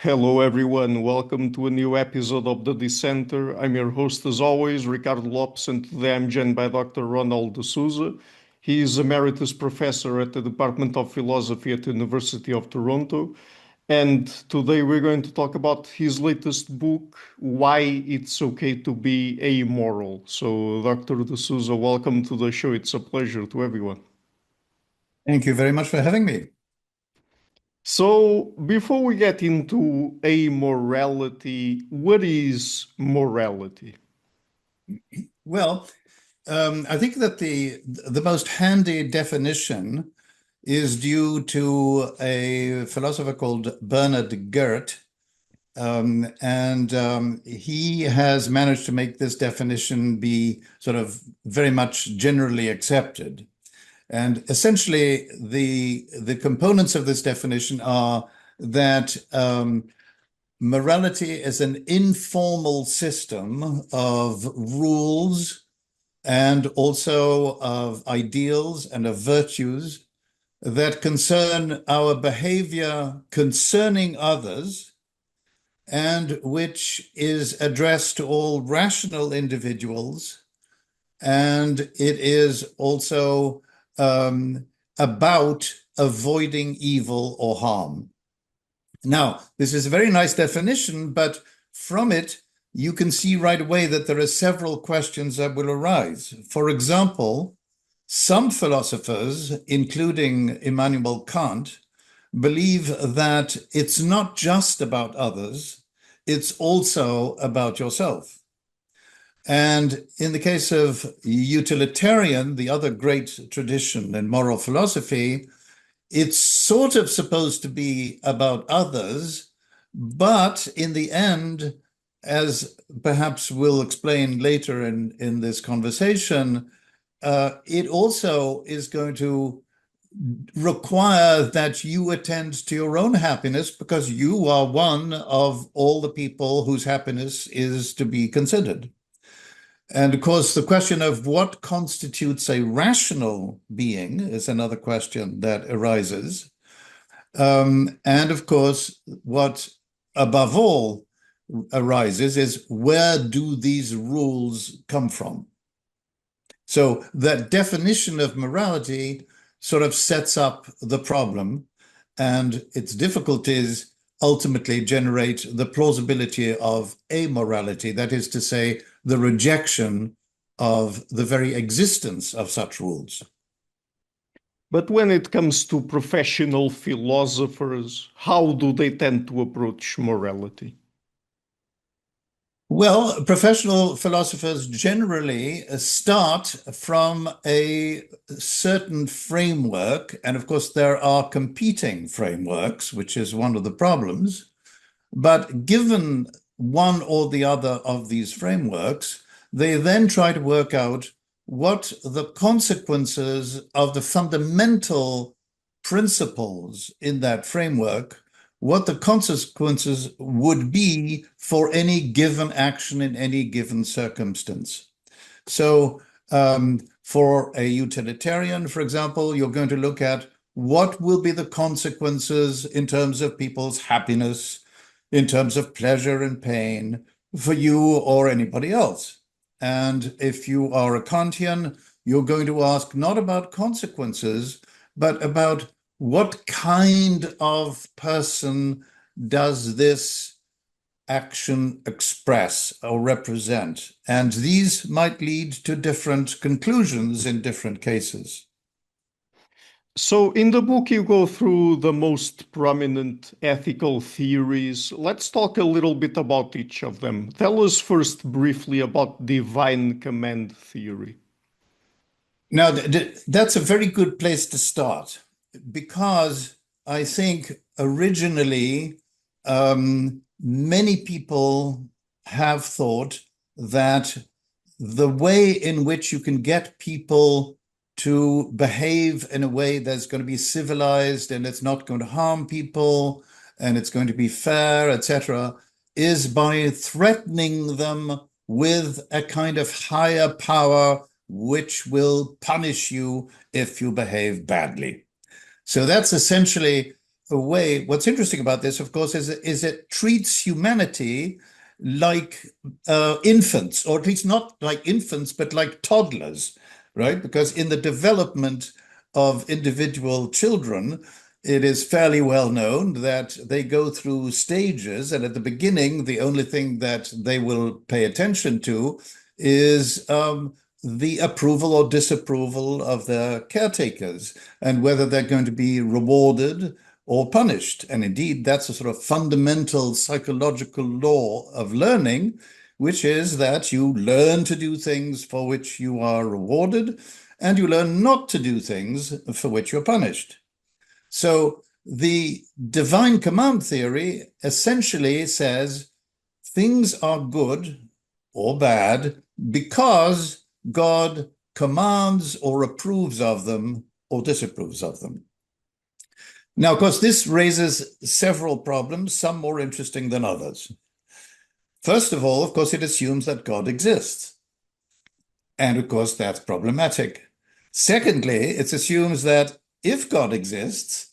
Hello, everyone. Welcome to a new episode of the Dissenter. I'm your host, as always, Ricardo Lopes, and today I'm joined by Dr. Ronald de Sousa. He is Emeritus Professor at the Department of Philosophy at the University of Toronto. And today we're going to talk about his latest book, Why It's Okay to Be Amoral. So, Dr. de Sousa, welcome to the show. It's a pleasure to everyone. Thank you very much for having me. So, before we get into amorality, what is morality? Well, I think that the most handy definition is due to a philosopher called Bernard Gert, and he has managed to make this definition be sort of very much generally accepted. And essentially, the components of this definition are that morality is an informal system of rules and also of ideals and of virtues that concern our behavior concerning others, and which is addressed to all rational individuals. And it is also about avoiding evil or harm. Now, this is a very nice definition, but from it, you can see right away that there are several questions that will arise. For example, some philosophers, including Immanuel Kant, believe that it's not just about others, it's also about yourself. And in the case of utilitarian, the other great tradition in moral philosophy, it's sort of supposed to be about others, but in the end, as perhaps we'll explain later in this conversation, it also is going to require that you attend to your own happiness because you are one of all the people whose happiness is to be considered. And of course, the question of what constitutes a rational being is another question that arises. And of course, what above all arises is where do these rules come from? So that definition of morality sort of sets up the problem, and its difficulties ultimately generate the plausibility of amorality, that is to say, the rejection of the very existence of such rules. But when it comes to professional philosophers, how do they tend to approach morality? Well, professional philosophers generally start from a certain framework, and of course there are competing frameworks, which is one of the problems. But given one or the other of these frameworks, they then try to work out what the consequences of the fundamental principles in that framework, what the consequences would be for any given action in any given circumstance. So for a utilitarian, for example, you're going to look at what will be the consequences in terms of people's happiness, in terms of pleasure and pain for you or anybody else. And if you are a Kantian, you're going to ask not about consequences, but about what kind of person does this action express or represent? And these might lead to different conclusions in different cases. So, in the book, you go through the most prominent ethical theories. Let's talk a little bit about each of them. Tell us first briefly about divine command theory. Now, that's a very good place to start because I think originally many people have thought that the way in which you can get people to behave in a way that's going to be civilized and it's not going to harm people and it's going to be fair, etc., is by threatening them with a kind of higher power which will punish you if you behave badly. So that's essentially a way, what's interesting about this, of course, is it treats humanity like infants, or at least not like infants, but like toddlers, right? Because in the development of individual children, it is fairly well known that they go through stages, and at the beginning, the only thing that they will pay attention to is the approval or disapproval of their caretakers and whether they're going to be rewarded or punished. And indeed, that's a sort of fundamental psychological law of learning, which is that you learn to do things for which you are rewarded, and you learn not to do things for which you're punished. So the divine command theory essentially says things are good or bad because God commands or approves of them or disapproves of them. Now, of course, this raises several problems, some more interesting than others. First of all, of course, it assumes that God exists. And of course, that's problematic. Secondly, it assumes that if God exists,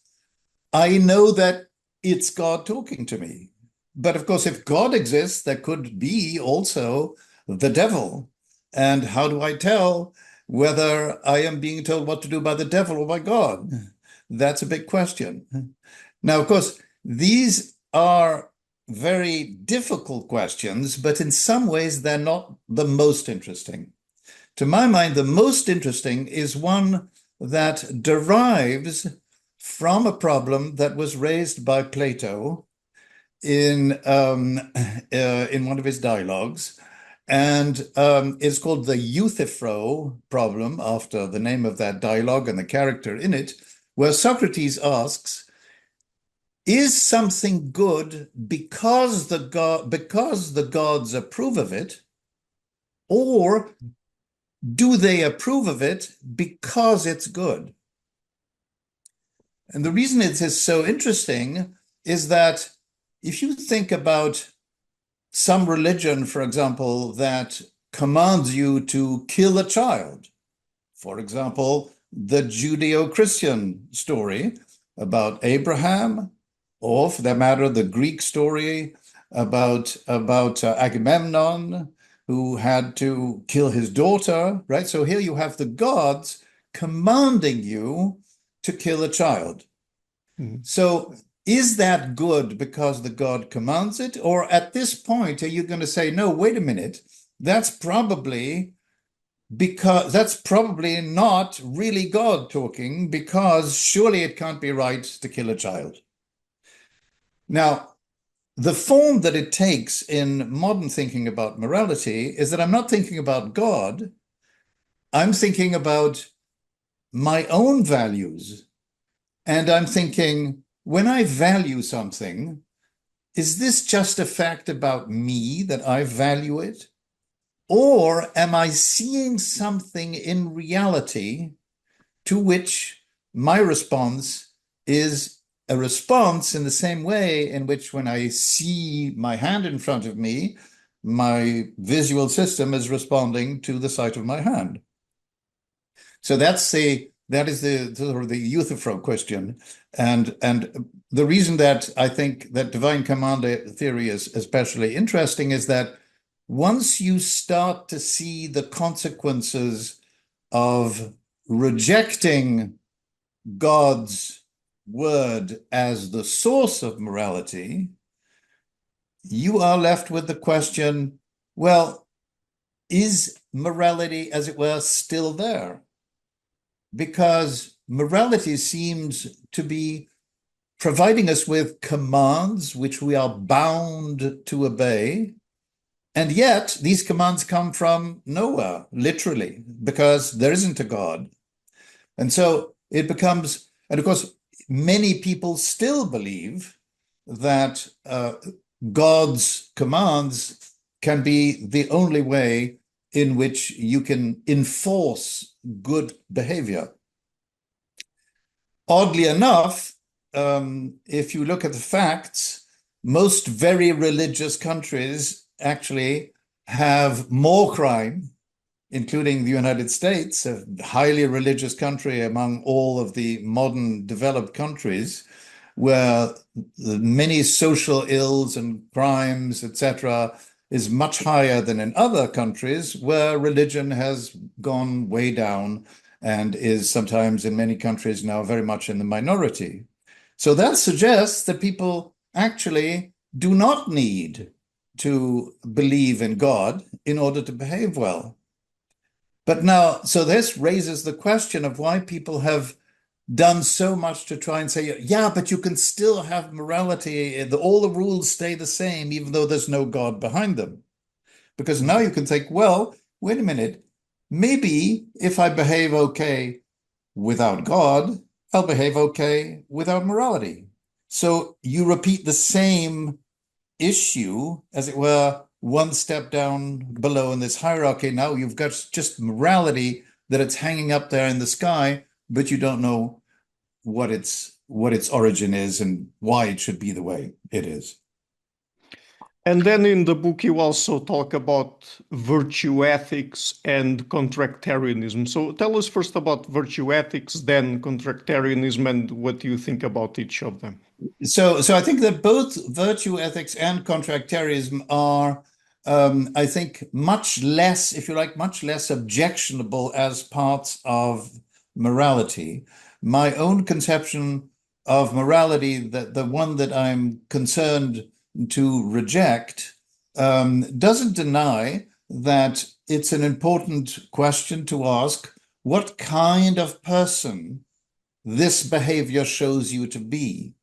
I know that it's God talking to me. But of course, if God exists, there could be also the devil. And how do I tell whether I am being told what to do by the devil or by God? That's a big question. Now, of course, these are very difficult questions, but in some ways, they're not the most interesting. To my mind, the most interesting is one that derives from a problem that was raised by Plato in one of his dialogues, and it's called the Euthyphro problem, after the name of that dialogue and the character in it, where Socrates asks, is something good because the gods approve of it, or do they approve of it because it's good? And the reason it is so interesting is that if you think about some religion, for example, that commands you to kill a child, for example, the Judeo-Christian story about Abraham, or for that matter, the Greek story about Agamemnon, who had to kill his daughter, right? So here you have the gods commanding you to kill a child. So is that good because the God commands it? Or at this point, are you going to say, no, wait a minute, that's probably not really God talking, because surely it can't be right to kill a child. Now, the form that it takes in modern thinking about morality is that I'm not thinking about God, I'm thinking about my own values. And I'm thinking, when I value something, is this just a fact about me that I value it? Or am I seeing something in reality to which my response is a response in the same way in which when I see my hand in front of me, my visual system is responding to the sight of my hand? So that is the Euthyphro question. And the reason that I think that divine command theory is especially interesting is that once you start to see the consequences of rejecting God's word as the source of morality, you are left with the question, well, is morality, as it were, still there? Because morality seems to be providing us with commands which we are bound to obey. And yet these commands come from nowhere, literally, because there isn't a God. And so it becomes, and of course, many people still believe that God's commands can be the only way in which you can enforce good behavior. Oddly enough, if you look at the facts, most very religious countries actually have more crime, including the United States, a highly religious country among all of the modern developed countries. where the many social ills and crimes, etc., is much higher than in other countries where religion has gone way down and is sometimes in many countries now very much in the minority. So that suggests that people actually do not need to believe in God in order to behave well. But now, so this raises the question of why people have done so much to try and say, yeah, but you can still have morality. All the rules stay the same, even though there's no God behind them. Because now you can think, well, wait a minute. Maybe if I behave okay without God, I'll behave okay without morality. So you repeat the same issue, as it were, one step down below in this hierarchy. Now you've got just morality that it's hanging up there in the sky, but you don't know what its origin is and why it should be the way it is. And then in the book, you also talk about virtue ethics and contractarianism. So tell us first about virtue ethics, then contractarianism, and what you think about each of them. So I think that both virtue ethics and contractarianism are, I think, much less, if you like, much less objectionable as parts of morality. My own conception of morality, that the one that I'm concerned to reject, doesn't deny that it's an important question to ask what kind of person this behavior shows you to be.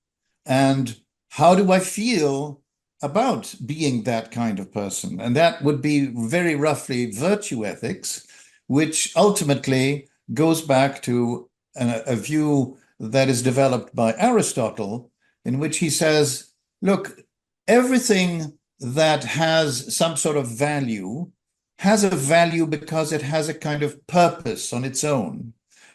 And how do I feel about being that kind of person? And that would be very roughly virtue ethics, which ultimately goes back to a view that is developed by Aristotle, in which he says, look, everything that has some sort of value has a value because it has a kind of purpose on its own.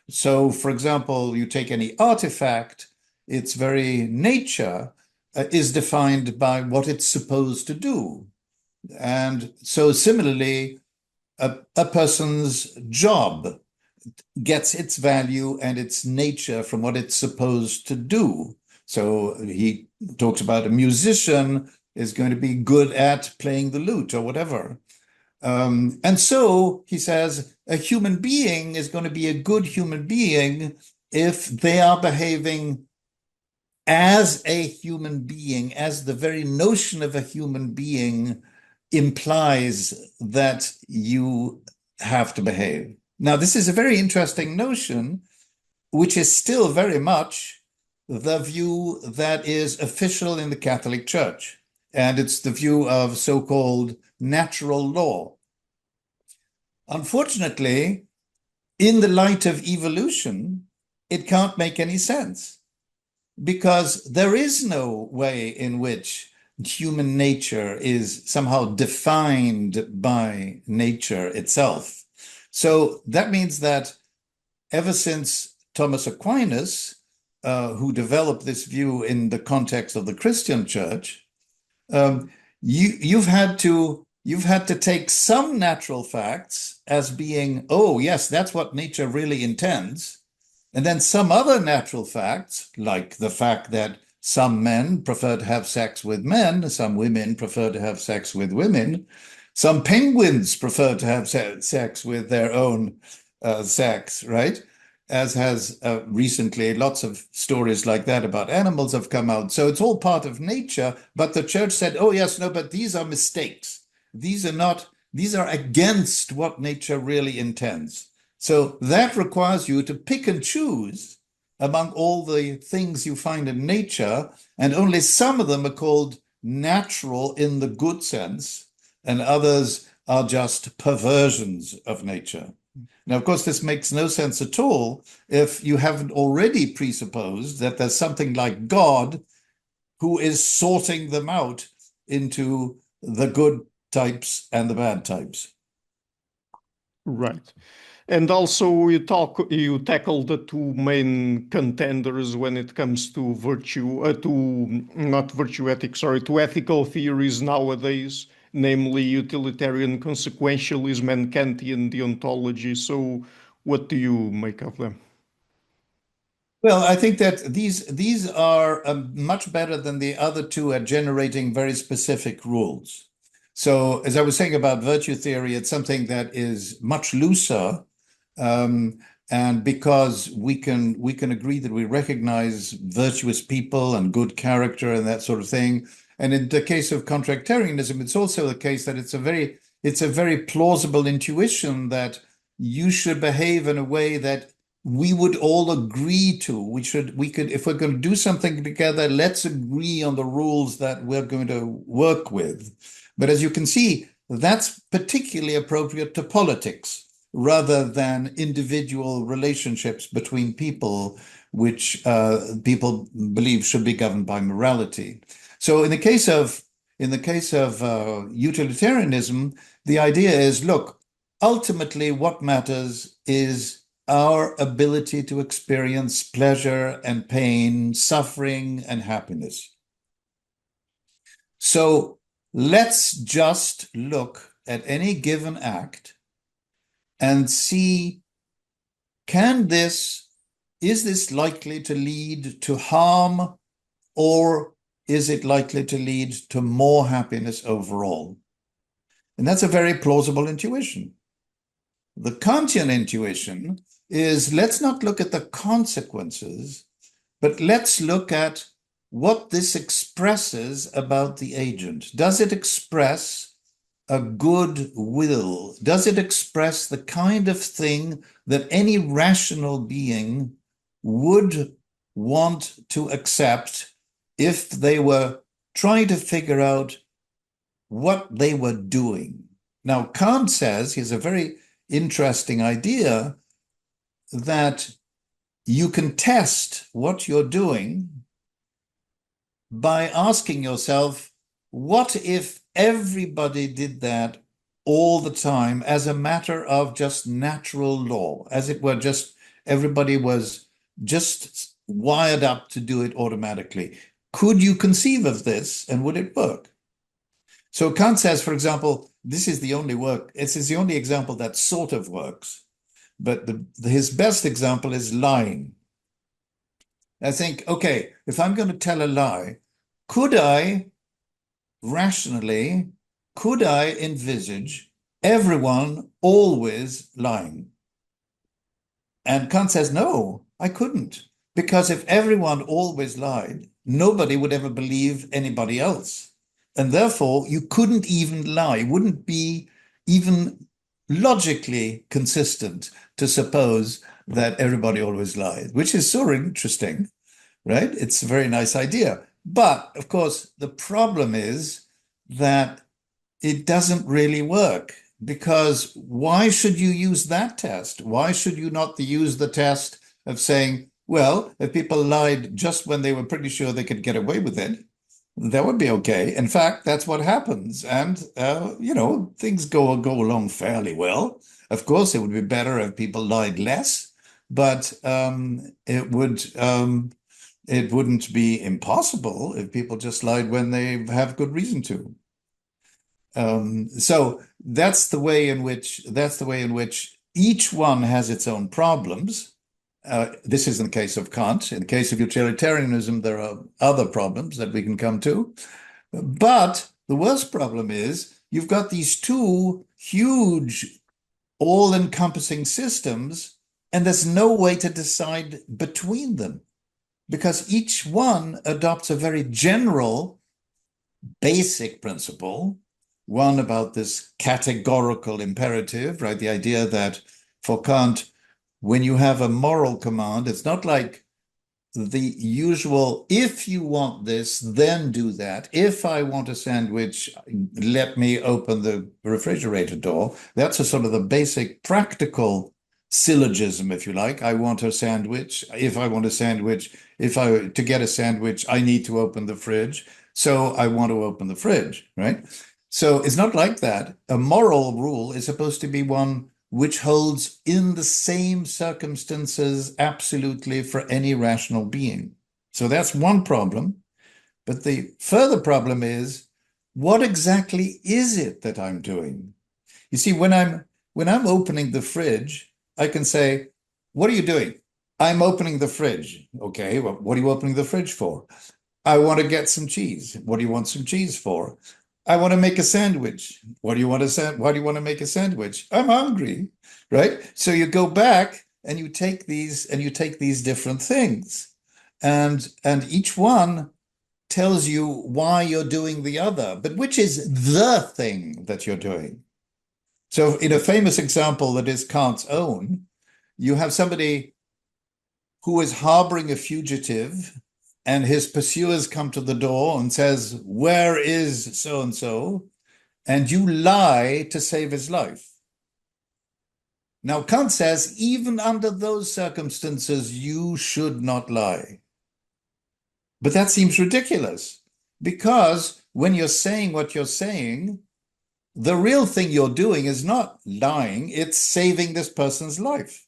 So, for example, you take any artifact, its very nature is defined by what it's supposed to do. And so similarly, a person's job gets its value and its nature from what it's supposed to do. So he talks about a musician is going to be good at playing the lute or whatever. And so he says a human being is going to be a good human being if they are behaving as a human being, as the very notion of a human being implies that you have to behave. Now, this is a very interesting notion, which is still very much the view that is official in the Catholic Church. And it's the view of so-called natural law. Unfortunately, in the light of evolution, it can't make any sense, because there is no way in which human nature is somehow defined by nature itself. So that means that ever since Thomas Aquinas, who developed this view in the context of the Christian church, you've had to take some natural facts as being, oh, yes, that's what nature really intends. And then some other natural facts, like the fact that some men prefer to have sex with men, some women prefer to have sex with women, some penguins prefer to have sex with their own sex, right? As has recently, lots of stories like that about animals have come out. So it's all part of nature, but the church said, oh, yes, no, but these are mistakes. These are against what nature really intends. So that requires you to pick and choose among all the things you find in nature, and only some of them are called natural in the good sense, and others are just perversions of nature. Now, of course, this makes no sense at all if you haven't already presupposed that there's something like God who is sorting them out into the good types and the bad types. Right. And also you tackle the two main contenders when it comes to not virtue ethics, sorry, to ethical theories nowadays, namely utilitarian consequentialism and Kantian deontology. So what do you make of them? Well, I think that these are much better than the other two at generating very specific rules. So, as I was saying about virtue theory, it's something that is much looser, um, and because we can agree that we recognize virtuous people and good character and that sort of thing. And in the case of contractarianism, it's also the case that it's a very plausible intuition that you should behave in a way that we would all agree to. If we're going to do something together, let's agree on the rules that we're going to work with. But as you can see, that's particularly appropriate to politics rather than individual relationships between people, which people believe should be governed by morality. So in the case of utilitarianism, the idea is, look, ultimately what matters is our ability to experience pleasure and pain, suffering and happiness. So let's just look at any given act and see, is this likely to lead to harm, or is it likely to lead to more happiness overall? And that's a very plausible intuition. The Kantian intuition is, let's not look at the consequences, but let's look at what this expresses about the agent. Does it express a good will? Does it express the kind of thing that any rational being would want to accept if they were trying to figure out what they were doing? Now, Kant says, he has a very interesting idea, that you can test what you're doing by asking yourself, what if everybody did that all the time as a matter of just natural law, as it were, just everybody was just wired up to do it automatically? Could you conceive of this, and would it work? So Kant says, for example, this is the only example that sort of works, but his best example is lying. I think, okay, if I'm going to tell a lie, could I envisage everyone always lying? And Kant says, no, I couldn't. Because if everyone always lied, nobody would ever believe anybody else. And therefore, you couldn't even lie. It wouldn't be even logically consistent to suppose that everybody always lied, which is so interesting, right? It's a very nice idea. But of course, the problem is that it doesn't really work, because why should you use that test? Why should you not use the test of saying, well, if people lied just when they were pretty sure they could get away with it, that would be okay. In fact, that's what happens. And, things go along fairly well. Of course, it would be better if people lied less, but it wouldn't be impossible if people just lied when they have good reason to. So that's the way in which each one has its own problems. This is in the case of Kant. In the case of utilitarianism, there are other problems that we can come to. But the worst problem is you've got these two huge, all-encompassing systems, and there's no way to decide between them, because each one adopts a very general, basic principle, one about this categorical imperative, right? The idea that for Kant, when you have a moral command, it's not like the usual, if you want this, then do that. If I want a sandwich, let me open the refrigerator door. That's a sort of the basic practical syllogism, if you like. I want a sandwich. If I want a sandwich, to get a sandwich, I need to open the fridge. So I want to open the fridge, right? So it's not like that. A moral rule is supposed to be one which holds in the same circumstances absolutely for any rational being. So that's one problem. But the further problem is, what exactly is it that I'm doing? You see, when I'm opening the fridge, I can say, what are you doing? I'm opening the fridge. Okay, well, what are you opening the fridge for? I want to get some cheese. What do you want some cheese for? I want to make a sandwich. Why do you want to make a sandwich? I'm hungry, right? So you go back and you take these different things, and each one tells you why you're doing the other, but which is the thing that you're doing. So in a famous example that is Kant's own, you have somebody who is harboring a fugitive, and his pursuers come to the door and says, "Where is so and so?" And you lie to save his life. Now, Kant says, even under those circumstances, you should not lie. But that seems ridiculous, because when you're saying what you're saying, the real thing you're doing is not lying, it's saving this person's life.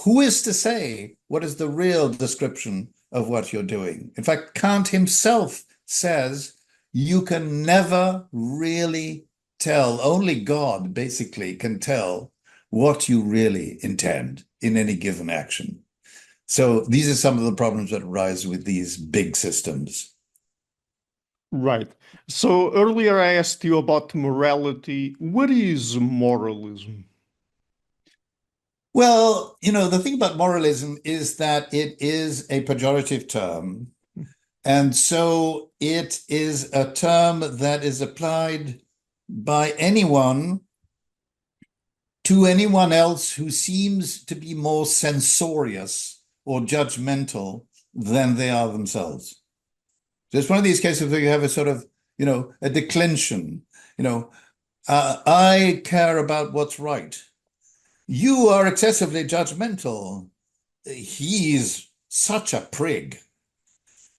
Who is to say what is the real description of what you're doing? In fact, Kant himself says you can never really tell. Only God basically can tell what you really intend in any given action. So these are some of the problems that arise with these big systems. Right. So earlier I asked you about morality. What is moralism? Well, the thing about moralism is that it is a pejorative term. And so it is a term that is applied by anyone to anyone else who seems to be more censorious or judgmental than they are themselves. So it's one of these cases where you have a sort of, a declension. I care about what's right. You are excessively judgmental. He's such a prig.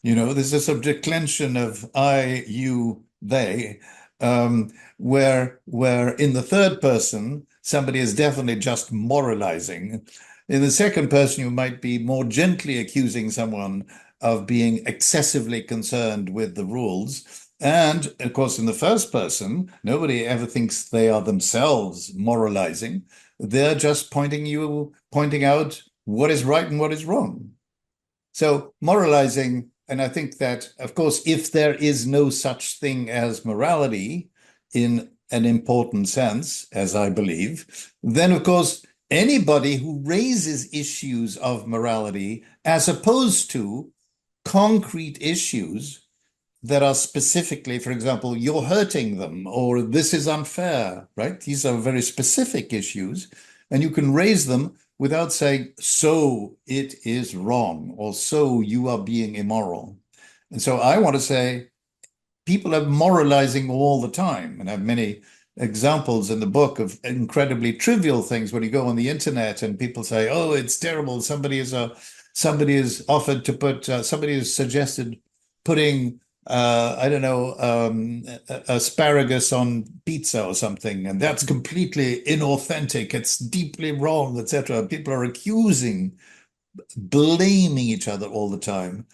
There's a sort of declension of I, you, they, where in the third person, somebody is definitely just moralizing. In the second person, you might be more gently accusing someone of being excessively concerned with the rules. And of course, in the first person, nobody ever thinks they are themselves moralizing. They're just pointing out what is right and what is wrong. So moralizing, and I think that, of course, if there is no such thing as morality in an important sense, as I believe, then, of course, anybody who raises issues of morality as opposed to concrete issues that are specifically, for example, you're hurting them, or this is unfair, right? These are very specific issues, and you can raise them without saying, so it is wrong, or so you are being immoral. And so I want to say, people are moralizing all the time, and I have many examples in the book of incredibly trivial things when you go on the internet and people say, oh, it's terrible. Somebody is offered to put, somebody has suggested putting I don't know, asparagus on pizza or something, and that's completely inauthentic. It's deeply wrong, etc. People are accusing, blaming each other all the time,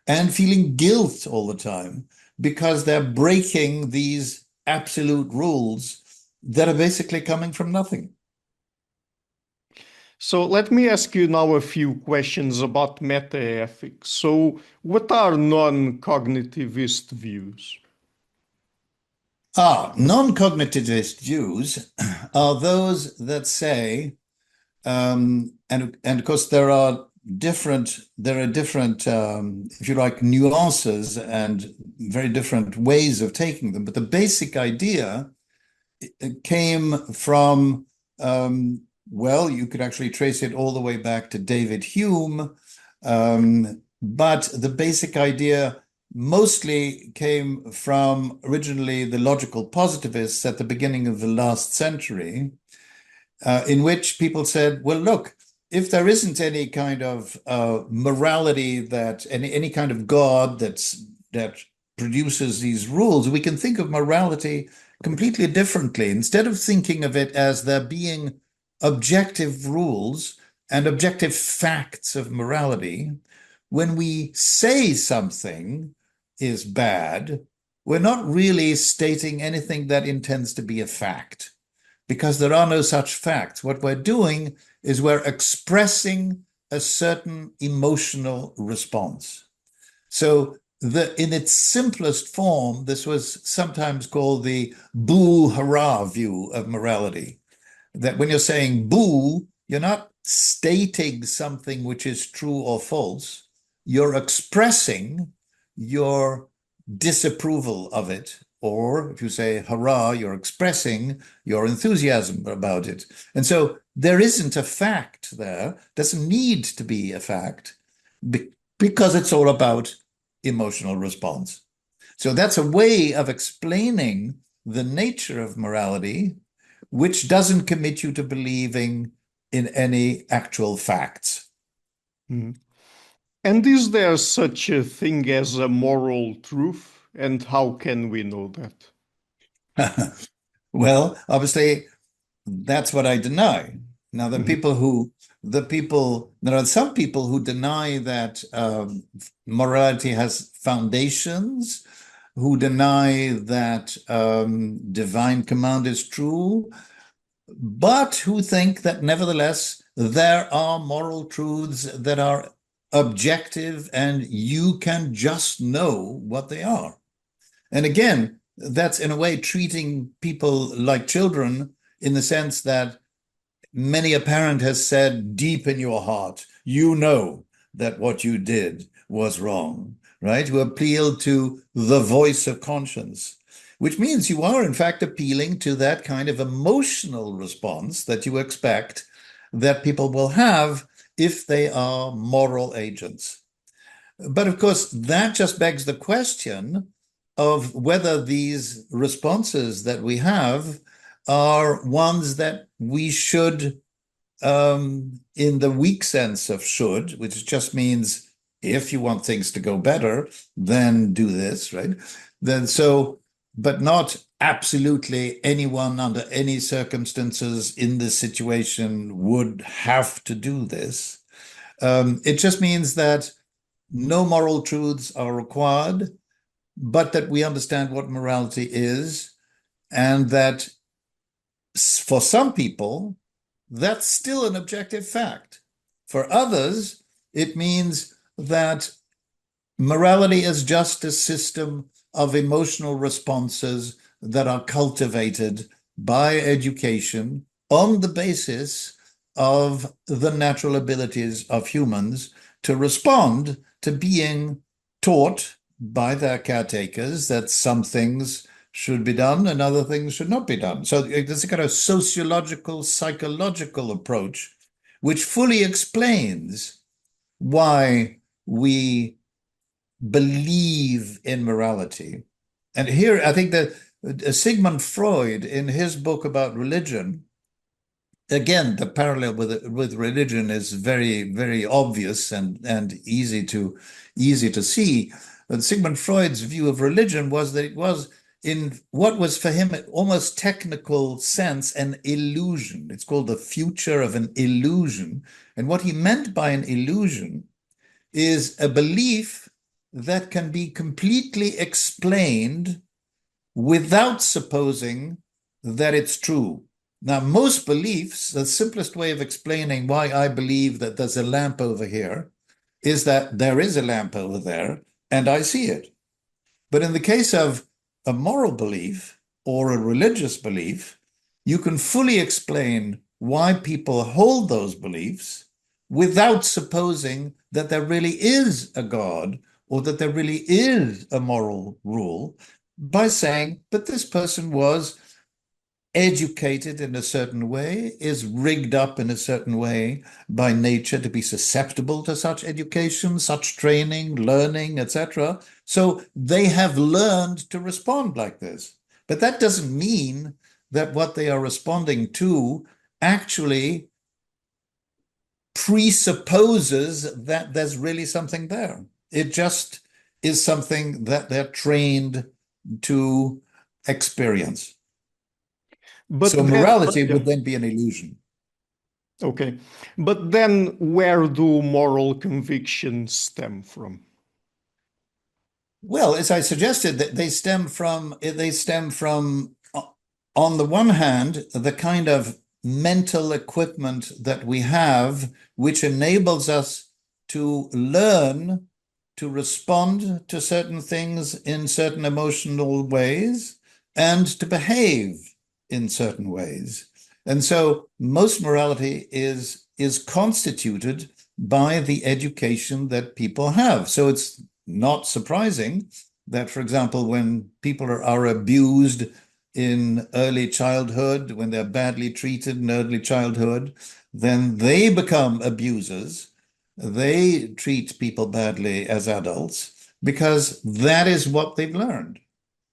and feeling guilt all the time because they're breaking these absolute rules that are basically coming from nothing. So let me ask you now a few questions about meta-ethics. So what are non-cognitivist views? Non-cognitivist views are those that say, and of course there are different, if you like, nuances and very different ways of taking them. But the basic idea came from, well, you could actually trace it all the way back to David Hume, but the basic idea mostly came from originally the logical positivists at the beginning of the last century, in which people said, well, look, if there isn't any kind of morality, that any kind of God that produces these rules, we can think of morality completely differently. Instead of thinking of it as there being objective rules and objective facts of morality, when we say something is bad, we're not really stating anything that intends to be a fact, because there are no such facts. What we're doing is we're expressing a certain emotional response. So in its simplest form, this was sometimes called the boo hurrah view of morality. That when you're saying boo, you're not stating something which is true or false. You're expressing your disapproval of it. Or if you say hurrah, you're expressing your enthusiasm about it. And so there isn't a fact there, doesn't need to be a fact, because it's all about emotional response. So that's a way of explaining the nature of morality, which doesn't commit you to believing in any actual facts. Mhm. And is there such a thing as a moral truth? And how can we know that? Well, obviously, that's what I deny. Now, Mhm. there are some people who deny that morality has foundations, who deny that divine command is true, but who think that nevertheless there are moral truths that are objective and you can just know what they are. And again, that's in a way treating people like children, in the sense that many a parent has said deep in your heart, you know that what you did was wrong, right? You appeal to the voice of conscience, which means you are, in fact, appealing to that kind of emotional response that you expect that people will have if they are moral agents. But of course, that just begs the question of whether these responses that we have are ones that we should, in the weak sense of should, which just means if you want things to go better, then do this, right? Then so, but not absolutely anyone under any circumstances in this situation would have to do this. It just means that no moral truths are required, but that we understand what morality is, and that for some people, that's still an objective fact. For others, it means that morality is just a system of emotional responses that are cultivated by education on the basis of the natural abilities of humans to respond to being taught by their caretakers that some things should be done and other things should not be done. So there's a kind of sociological, psychological approach which fully explains why we believe in morality. And here, I think that Sigmund Freud, in his book about religion, again, the parallel with religion is very, very obvious and easy to see. But Sigmund Freud's view of religion was that it was, in what was for him almost technical sense, an illusion. It's called the future of an illusion. And what he meant by an illusion is a belief that can be completely explained without supposing that it's true. Now, most beliefs, the simplest way of explaining why I believe that there's a lamp over here is that there is a lamp over there and I see it. But in the case of a moral belief or a religious belief, you can fully explain why people hold those beliefs without supposing that there really is a God or that there really is a moral rule, by saying that this person was educated in a certain way, is rigged up in a certain way by nature to be susceptible to such education, such training, learning, etc. So they have learned to respond like this. But that doesn't mean that what they are responding to actually presupposes that there's really something there. It just is something that they're trained to experience. But So then, morality yeah, would then be an illusion. okay. But then where do moral convictions stem from? Well, as I suggested, that they stem from, on the one hand, the kind of mental equipment that we have, which enables us to learn to respond to certain things in certain emotional ways and to behave in certain ways. And so most morality is constituted by the education that people have. So it's not surprising that, for example, when people are abused in early childhood, when they're badly treated in early childhood, then they become abusers. They treat people badly as adults because that is what they've learned.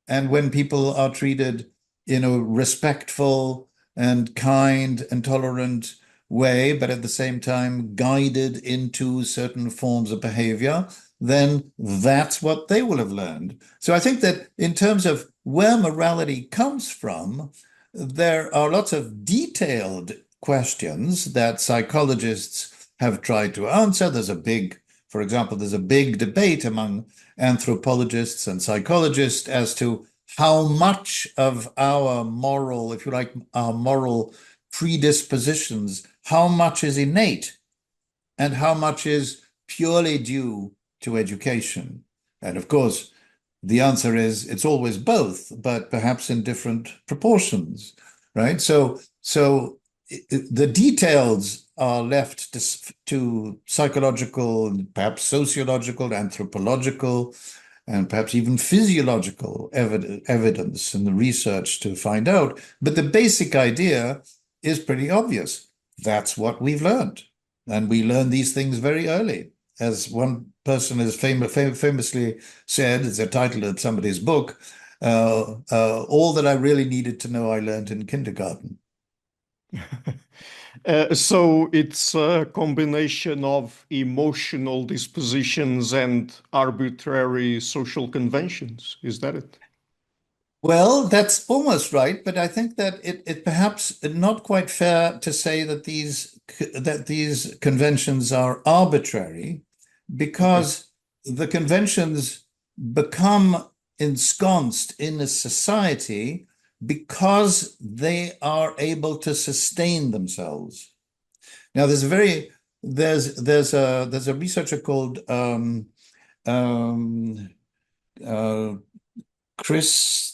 And when people are treated in a respectful and kind and tolerant way, but at the same time guided into certain forms of behavior, then that's what they will have learned. So I think that in terms of where morality comes from, there are lots of detailed questions that psychologists have tried to answer. For example, there's a big debate among anthropologists and psychologists as to how much of our moral, if you like, our moral predispositions, how much is innate and how much is purely due to education. And of course, the answer is it's always both, but perhaps in different proportions, right? So the details are left to psychological, perhaps sociological, anthropological, and perhaps even physiological evidence and the research to find out. But the basic idea is pretty obvious. That's what we've learned. And we learn these things very early. As one person has famously said, it's a title of somebody's book, all that I really needed to know I learned in kindergarten. So it's a combination of emotional dispositions and arbitrary social conventions. Is that it? Well, that's almost right, but I think that it perhaps not quite fair to say that these conventions are arbitrary, Okay. because the conventions become ensconced in a society because they are able to sustain themselves. Now, there's a researcher called um, uh, Christadis.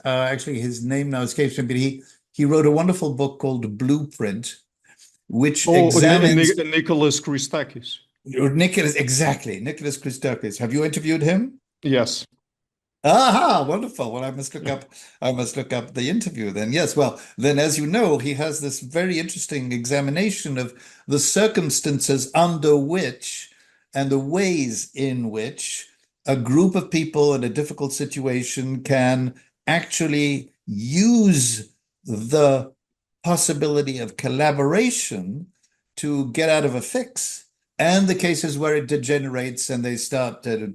Actually, his name now escapes me, but he wrote a wonderful book called Blueprint, which Oh, examines Nicholas Christakis. Nicholas Christakis. Have you interviewed him? Yes. Aha, wonderful. Well, I must look up the interview then. Yes, well, then as you know, he has this very interesting examination of the circumstances under which and the ways in which a group of people in a difficult situation can actually use the possibility of collaboration to get out of a fix, and the cases where it degenerates and they start to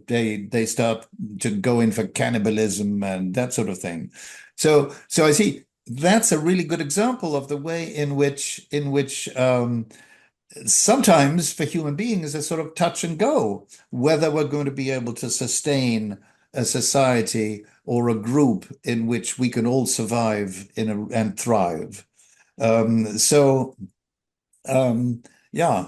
go in for cannibalism and that sort of thing. So I see that's a really good example of the way in which sometimes for human beings it's sort of touch and go whether we're going to be able to sustain a society or a group in which we can all survive and thrive. So yeah.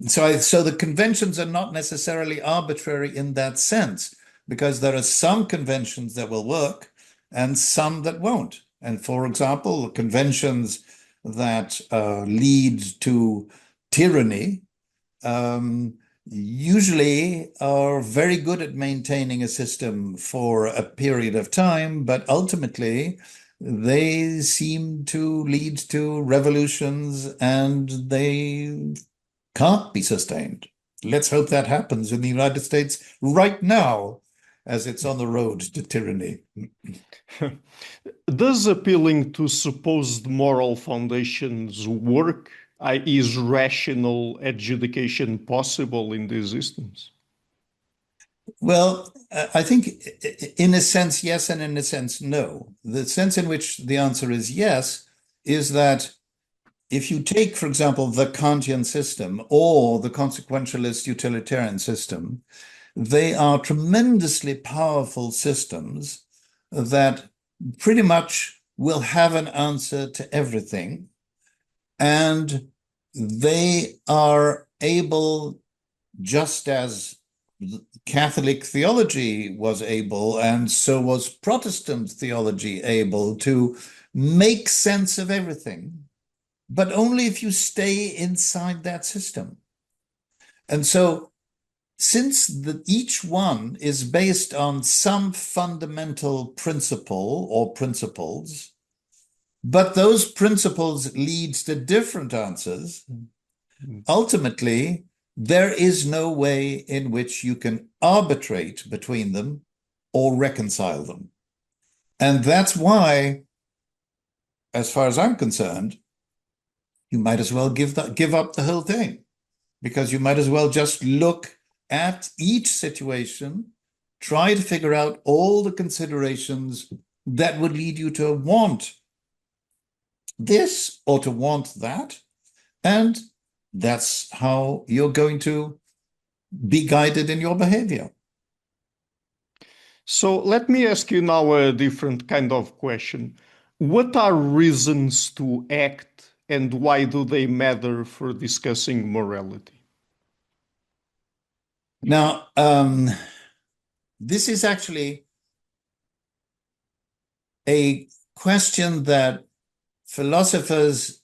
So the conventions are not necessarily arbitrary in that sense, because there are some conventions that will work and some that won't. And for example, conventions that lead to tyranny usually are very good at maintaining a system for a period of time, but ultimately they seem to lead to revolutions and they can't be sustained. Let's hope that happens in the United States right now, as it's on the road to tyranny. Does appealing to supposed moral foundations work? Is rational adjudication possible in these systems? Well, I think in a sense, yes, and in a sense, no. The sense in which the answer is yes is that if you take, for example, the Kantian system or the consequentialist utilitarian system, they are tremendously powerful systems that pretty much will have an answer to everything, and they are able, just as Catholic theology was able, and so was Protestant theology able, to make sense of everything, but only if you stay inside that system. And so, since each one is based on some fundamental principle or principles, but those principles lead to different answers, ultimately, there is no way in which you can arbitrate between them or reconcile them. And that's why, as far as I'm concerned, you might as well give up the whole thing, because you might as well just look at each situation, try to figure out all the considerations that would lead you to want this or to want that, and that's how you're going to be guided in your behavior. So let me ask you now a different kind of question. What are reasons to act, and why do they matter for discussing morality? Now, this is actually a question that philosophers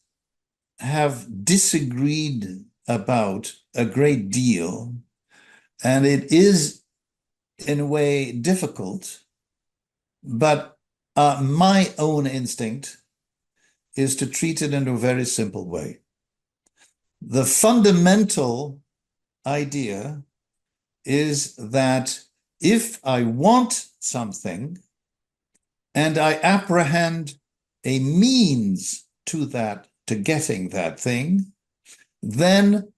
have disagreed about a great deal, and it is, in a way, difficult, but my own instinct is to treat it in a very simple way. The fundamental idea is that if I want something and I apprehend a means to that, to getting that thing, then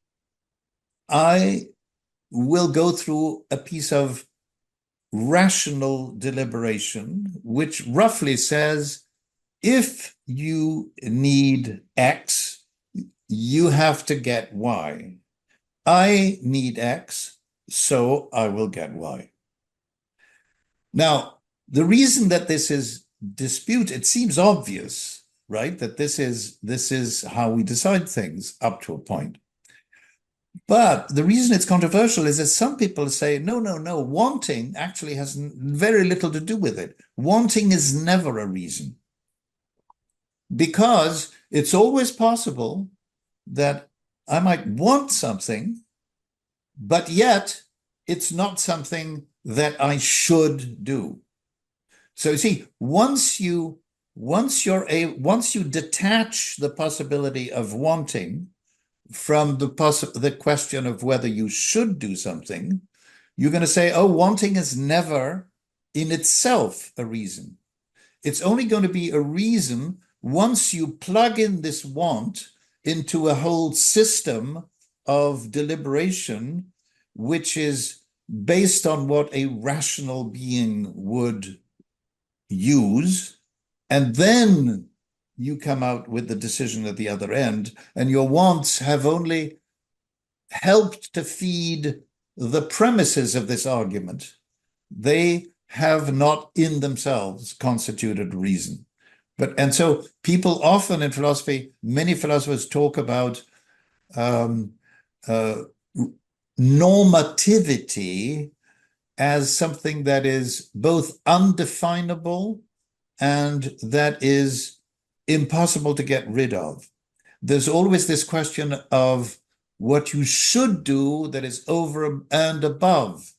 I will go through a piece of rational deliberation, which roughly says, if you need X, you have to get Y. I need X, so I will get Y. Now, the reason that this is disputed, it seems obvious, right? That this is how we decide things up to a point. But the reason it's controversial is that some people say, no, wanting actually has very little to do with it. Wanting is never a reason, because it's always possible that I might want something, but yet it's not something that I should do. So you see, once you detach the possibility of wanting from the question of whether you should do something, you're going to say, oh, wanting is never in itself a reason. It's only going to be a reason once you plug in this want into a whole system of deliberation, which is based on what a rational being would use, and then you come out with the decision at the other end, and your wants have only helped to feed the premises of this argument. They have not in themselves constituted reason. And so people often in philosophy, many philosophers talk about normativity as something that is both undefinable and that is impossible to get rid of. There's always this question of what you should do that is over and above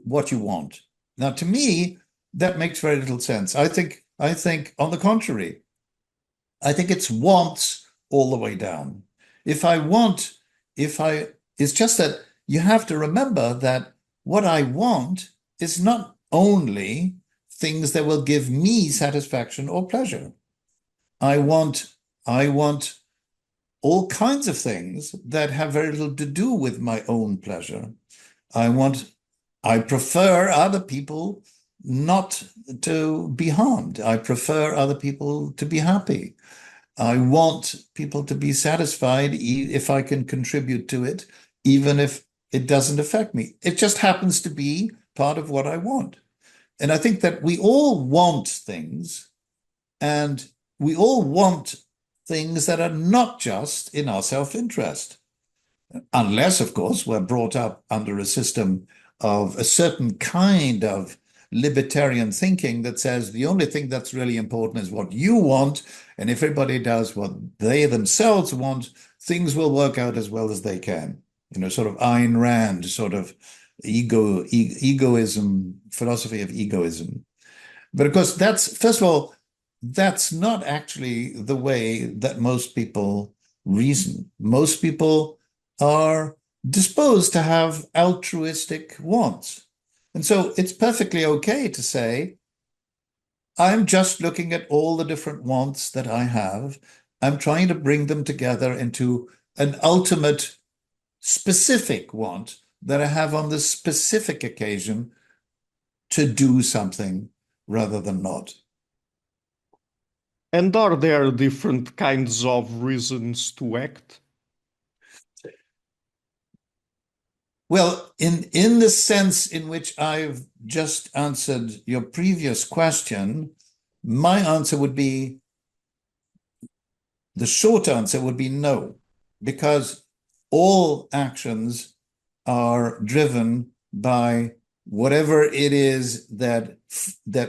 what you want. Now, to me, that makes very little sense. I think, on the contrary, I think it's wants all the way down. It's just that you have to remember that what I want is not only things that will give me satisfaction or pleasure. I want all kinds of things that have very little to do with my own pleasure. I prefer other people not to be harmed. I prefer other people to be happy. I want people to be satisfied if I can contribute to it, even if it doesn't affect me. It just happens to be part of what I want. And I think that we all want things, And we all want things that are not just in our self-interest. Unless, of course, we're brought up under a system of a certain kind of libertarian thinking that says the only thing that's really important is what you want, and if everybody does what they themselves want, things will work out as well as they can. Sort of Ayn Rand, sort of egoism, philosophy of egoism. But of course, first of all, that's not actually the way that most people reason. Most people are disposed to have altruistic wants. And so it's perfectly okay to say, I'm just looking at all the different wants that I have. I'm trying to bring them together into an ultimate specific want that I have on this specific occasion to do something rather than not. And are there different kinds of reasons to act? Well, in the sense in which I've just answered your previous question, my answer would be, the short answer would be no, because all actions are driven by whatever it is that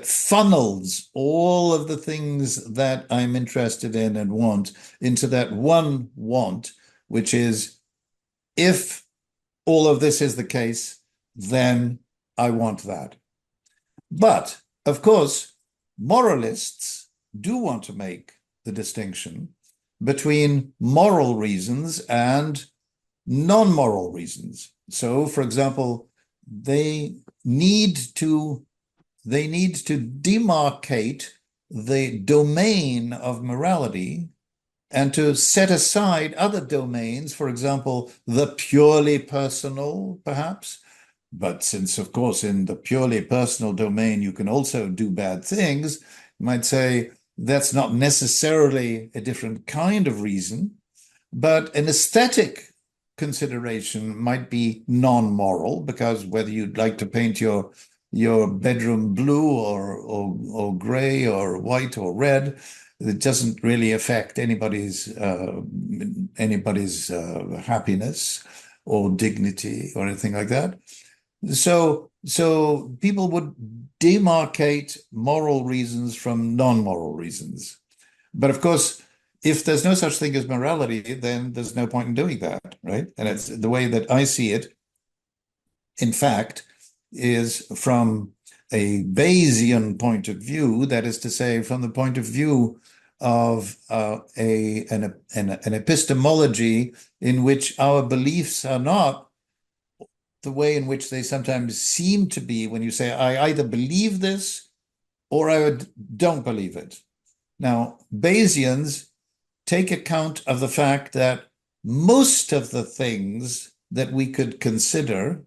funnels all of the things that I'm interested in and want into that one want, which is, if all of this is the case, then I want that. But, of course, moralists do want to make the distinction between moral reasons and non-moral reasons. So, for example, they need to demarcate the domain of morality and to set aside other domains, for example, the purely personal, perhaps. But since, of course, in the purely personal domain, you can also do bad things, you might say that's not necessarily a different kind of reason, but an aesthetic consideration might be non-moral, because whether you'd like to paint your bedroom blue or gray or white or red, it doesn't really affect anybody's happiness or dignity or anything like that. So people would demarcate moral reasons from non-moral reasons. But of course, if there's no such thing as morality, then there's no point in doing that, right? And it's the way that I see it, in fact, is from a Bayesian point of view, that is to say, from the point of view of an epistemology in which our beliefs are not the way in which they sometimes seem to be when you say, I either believe this or I don't believe it. Now, Bayesians take account of the fact that most of the things that we could consider,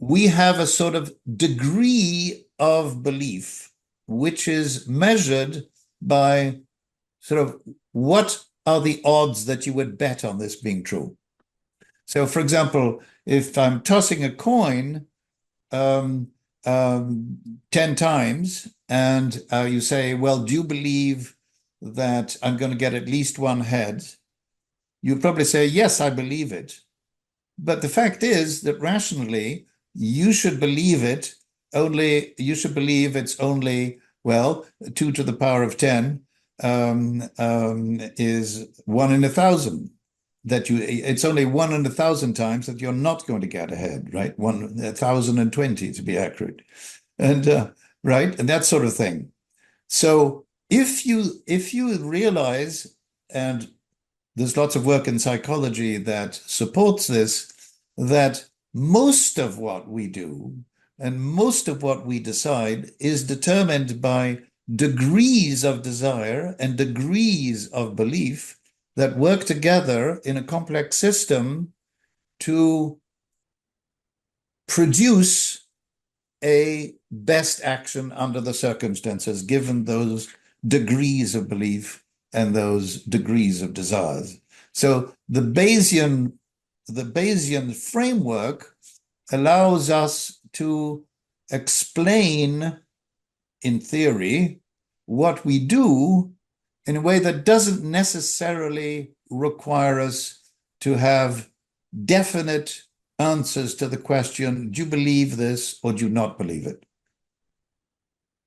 we have a sort of degree of belief, which is measured by sort of what are the odds that you would bet on this being true. So, for example, if I'm tossing a coin 10 times and you say, well, do you believe that I'm going to get at least one head? You'd probably say, yes, I believe it. But the fact is that rationally, you should believe it's only, well, 2 to the power of 10 is 1 in 1,000. It's only 1 in 1,000 times that you're not going to get ahead, right? 1,020 to be accurate, and right, and that sort of thing. So if you realize, and there's lots of work in psychology that supports this, that most of what we do and most of what we decide is determined by degrees of desire and degrees of belief that work together in a complex system to produce a best action under the circumstances, given those degrees of belief and those degrees of desires. So the Bayesian framework allows us to explain, in theory, what we do in a way that doesn't necessarily require us to have definite answers to the question, do you believe this or do you not believe it?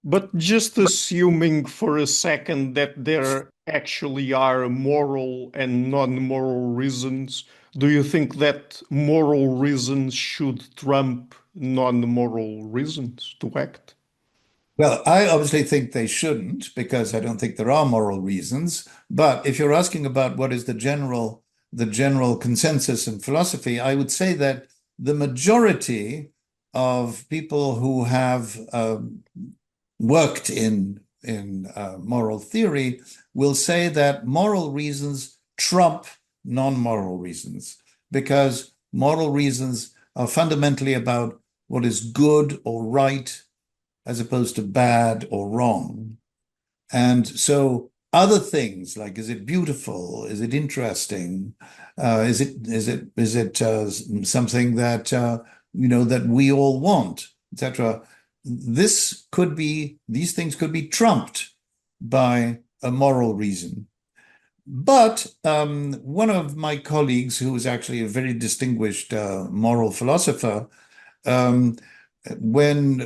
But just assuming for a second that there actually are moral and non-moral reasons, do you think that moral reasons should trump non-moral reasons to act? Well, I obviously think they shouldn't because I don't think there are moral reasons. But if you're asking about what is the general consensus in philosophy, I would say that the majority of people who have worked in moral theory will say that moral reasons trump non-moral reasons because moral reasons are fundamentally about what is good or right as opposed to bad or wrong. And so other things like, is it beautiful? Is it interesting? Is it something that that we all want, etc. These things could be trumped by a moral reason. But one of my colleagues, who is actually a very distinguished moral philosopher, um, when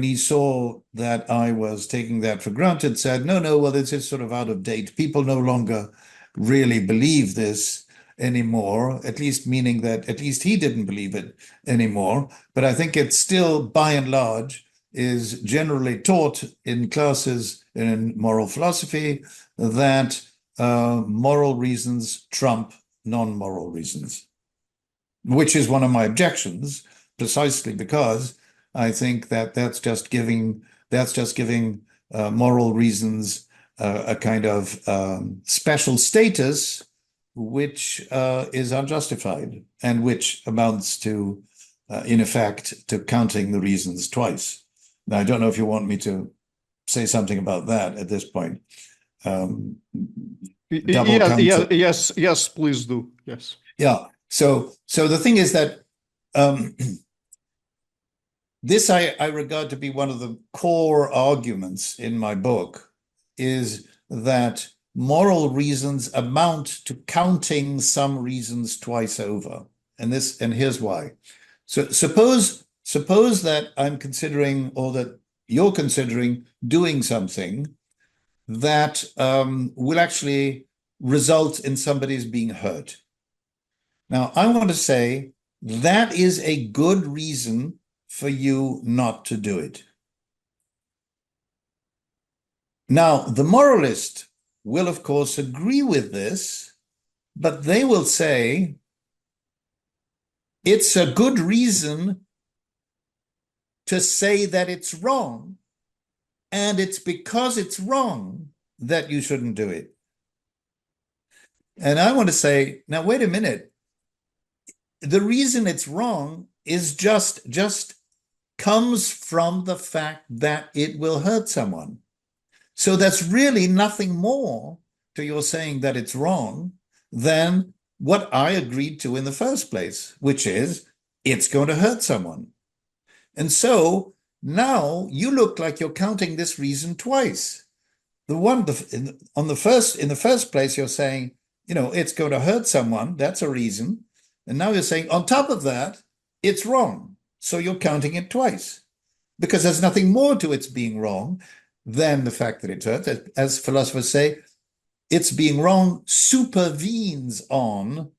he saw that I was taking that for granted, said, no, well, this is sort of out of date. People no longer really believe this anymore, at least meaning that at least he didn't believe it anymore. But I think it's still, by and large, is generally taught in classes in moral philosophy that moral reasons trump non-moral reasons, which is one of my objections, precisely because I think that that's just giving moral reasons a kind of special status, which is unjustified and which amounts to, in effect, to counting the reasons twice. Now, I don't know if you want me to say something about that at this point. Double counting. Yes, please do. Yes. Yeah. So the thing is that this I regard to be one of the core arguments in my book, is that moral reasons amount to counting some reasons twice over. And here's why. So suppose that I'm considering, or that you're considering, doing something that will actually result in somebody's being hurt. Now, I want to say that is a good reason for you not to do it. Now, the moralist will, of course, agree with this, but they will say it's a good reason to say that it's wrong, and it's because it's wrong that you shouldn't do it. And I want to say, now, wait a minute. The reason it's wrong is just comes from the fact that it will hurt someone. So that's really nothing more to your saying that it's wrong than what I agreed to in the first place, which is it's going to hurt someone. And so now you look like you're counting this reason twice. In the first place, you're saying, it's going to hurt someone. That's a reason. And now you're saying, on top of that, it's wrong. So you're counting it twice because there's nothing more to its being wrong than the fact that it hurts. As philosophers say, its being wrong supervenes on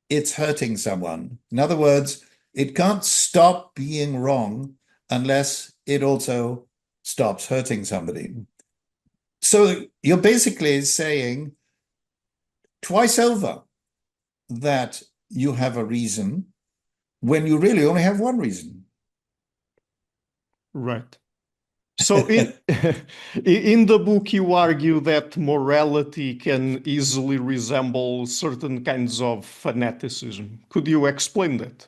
its hurting someone. In other words, it can't stop being wrong unless it also stops hurting somebody. So you're basically saying twice over that you have a reason when you really only have one reason. Right. So in the book, you argue that morality can easily resemble certain kinds of fanaticism. Could you explain that?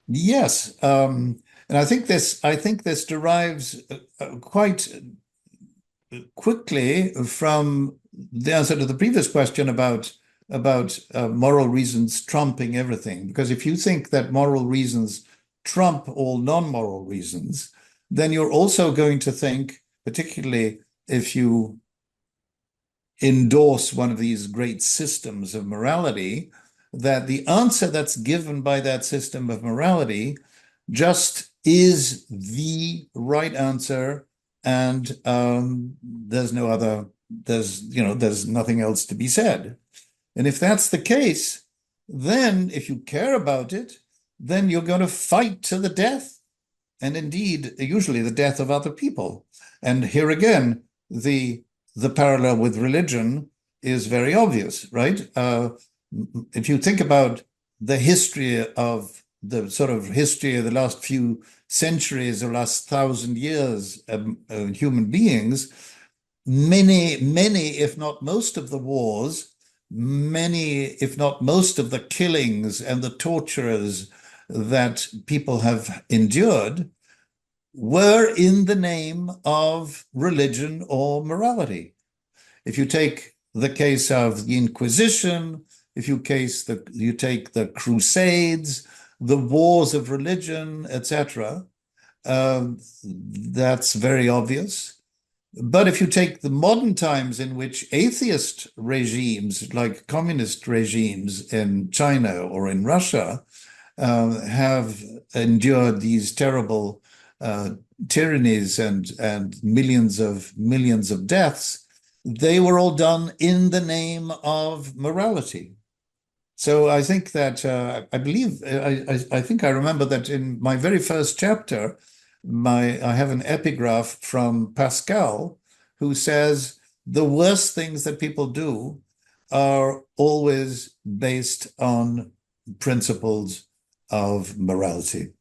Yes, and I think this derives quite quickly from the answer to the previous question about moral reasons trumping everything. Because if you think that moral reasons trump all non-moral reasons, then you're also going to think particularly if you endorse one of these great systems of morality, that the answer that's given by that system of morality just is the right answer, and there's no other, there's nothing else to be said. And if that's the case, then if you care about it, then you're going to fight to the death, and indeed, usually the death of other people. And here again, the parallel with religion is very obvious, right? If you think about the history of the sort of history of the last few centuries or last 1,000 years of human beings, many, if not most of the wars, many, if not most of the killings and the tortures that people have endured were in the name of religion or morality. If you take the case of the Inquisition, if you take the Crusades, the wars of religion, etc., that's very obvious. But if you take the modern times in which atheist regimes, like communist regimes in China or in Russia, have endured these terrible tyrannies and millions of deaths, they were all done in the name of morality. So I think that I think I remember that in my very first chapter, I have an epigraph from Pascal, who says the worst things that people do are always based on principles of morality.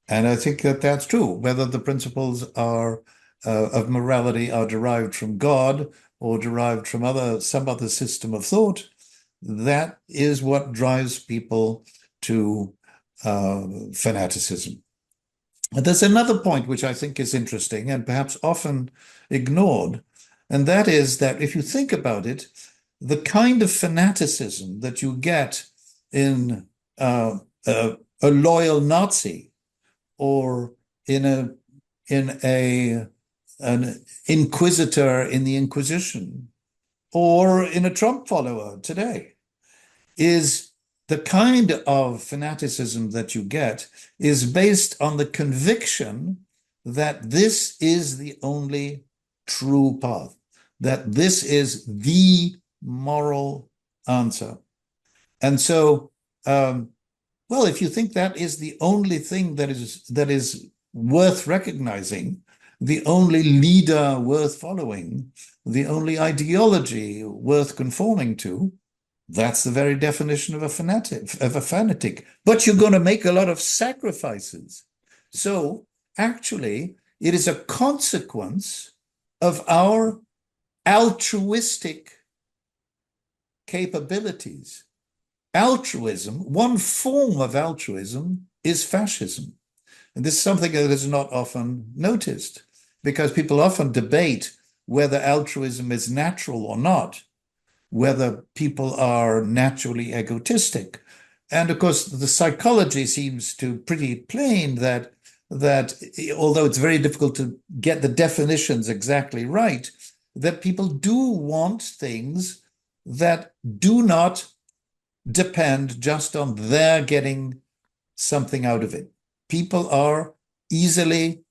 And I think that that's true, whether the principles of morality are derived from God or derived from some other system of thought. That is what drives people to fanaticism. And there's another point which I think is interesting and perhaps often ignored, and that is that if you think about it, the kind of fanaticism that you get in a loyal Nazi, or in an inquisitor in the Inquisition, or in a Trump follower today, is the kind of fanaticism that you get is based on the conviction that this is the only true path, that this is the moral answer. And so, well, if you think that is the only thing that is worth recognizing, the only leader worth following, the only ideology worth conforming to, that's the very definition of a fanatic. But you're going to make a lot of sacrifices. So actually, it is a consequence of our altruistic capabilities. Altruism, one form of altruism, is fascism. And this is something that is not often noticed, because people often debate whether altruism is natural or not, whether people are naturally egotistic. And of course, the psychology seems to pretty plain that although it's very difficult to get the definitions exactly right, that people do want things that do not depend just on their getting something out of it. People are easily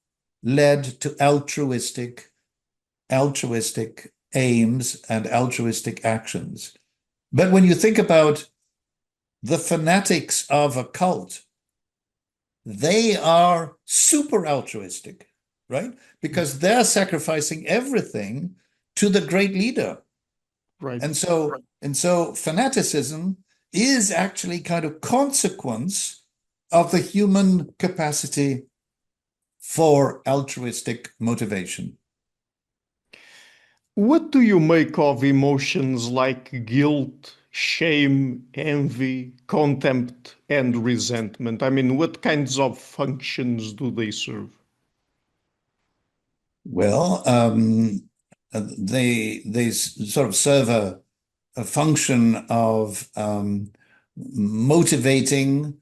led to altruistic aims and altruistic actions. But when you think about the fanatics of a cult, they are super altruistic, right? Because they're sacrificing everything to the great leader. Right. And so fanaticism is actually kind of consequence of the human capacity for altruistic motivation. What do you make of emotions like guilt, shame, envy, contempt, and resentment? I mean, what kinds of functions do they serve? Well, they sort of serve a function of motivating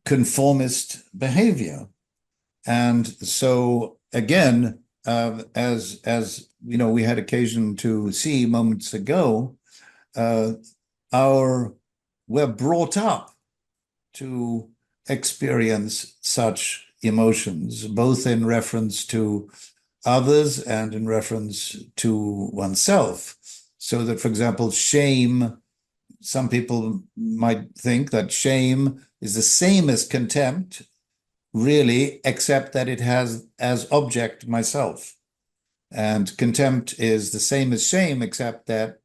conformist behavior. And so again, as you know, we had occasion to see moments ago, we're brought up to experience such emotions, both in reference to others and in reference to oneself. So that, for example, shame, some people might think that shame is the same as contempt, really, except that it has as object myself. And contempt is the same as shame, except that